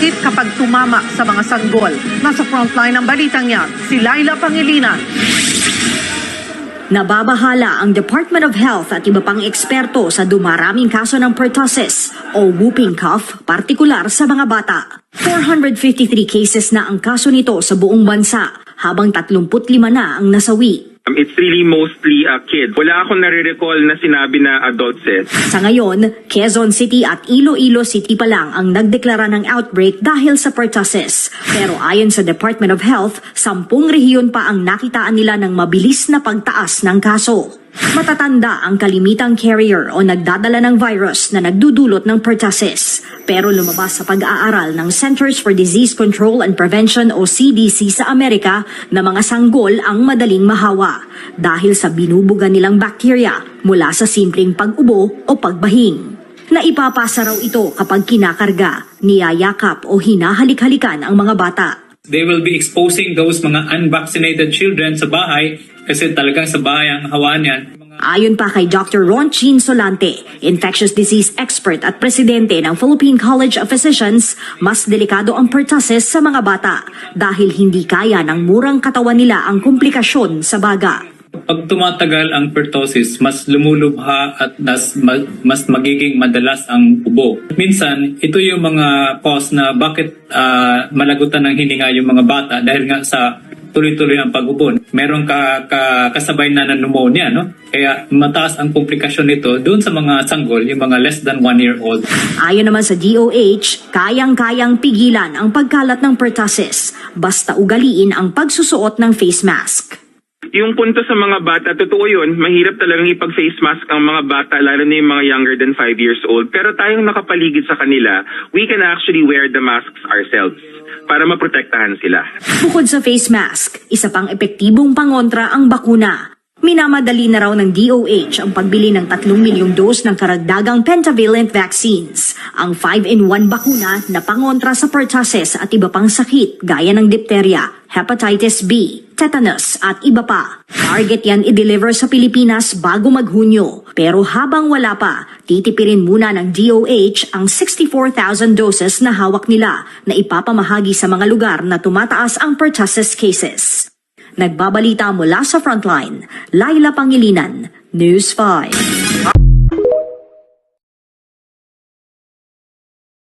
sakit kapag tumama sa mga sanggol. Nasa frontline ng balitang yan, si Laila Pangilinan. Nababahala ang Department of Health at iba pang eksperto sa dumaraming kaso ng pertussis o whooping cough, partikular sa mga bata. 453 cases na ang kaso nito sa buong bansa, habang 35 na ang nasawi. It's really mostly kids. Wala akong nare-recall na sinabi na adult set. Sa ngayon, Quezon City at Iloilo City pa lang ang nagdeklara ng outbreak dahil sa pertussis. Pero ayon sa Department of Health, 10 rehiyon pa ang nakitaan nila ng mabilis na pagtaas ng kaso. Matatanda ang kalimitang carrier o nagdadala ng virus na nagdudulot ng pertussis. Pero lumabas sa pag-aaral ng Centers for Disease Control and Prevention o CDC sa Amerika na mga sanggol ang madaling mahawa dahil sa binubuga nilang bakterya mula sa simpleng pag-ubo o pagbahing. Naipapasa raw ito kapag kinakarga, niyayakap o hinahalik-halikan ang mga bata. They will be exposing those mga unvaccinated children sa bahay kasi talagang sa bahay ang hawaan yan. Ayon pa kay Dr. Ron Chin Solante, infectious disease expert at presidente ng Philippine College of Physicians, mas delikado ang pertussis sa mga bata dahil hindi kaya ng murang katawan nila ang komplikasyon sa baga. Pag tumatagal ang pertussis, mas lumulubha at mas magiging madalas ang ubo. Minsan, ito yung mga cause na bakit malagutan ng hininga yung mga bata dahil nga sa tuloy-tuloy ang pag-ubo. Meron kasabay na ng pneumonia, no? Kaya mataas ang komplikasyon nito doon sa mga sanggol, yung mga less than 1 year old. Ayon naman sa DOH, kayang-kayang pigilan ang pagkalat ng pertussis, basta ugaliin ang pagsusuot ng face mask. Yung punto sa mga bata, totoo yun, mahirap talagang ipag-face mask ang mga bata, lalo na yung mga younger than 5 years old. Pero tayong nakapaligid sa kanila, we can actually wear the masks ourselves para maprotektahan sila. Bukod sa face mask, isa pang epektibong pangontra ang bakuna. Minamadali na raw ng DOH ang pagbili ng 3 milyong dose ng karagdagang pentavalent vaccines, ang 5-in-1 bakuna na pangontra sa pertussis at iba pang sakit gaya ng diphtheria, hepatitis B, tetanus at iba pa. Target yan i-deliver sa Pilipinas bago mag-Hunyo. Pero habang wala pa, titipirin muna ng DOH ang 64,000 doses na hawak nila na ipapamahagi sa mga lugar na tumataas ang pertussis cases. Nagbabalita mula sa Frontline, Laila Pangilinan, News 5.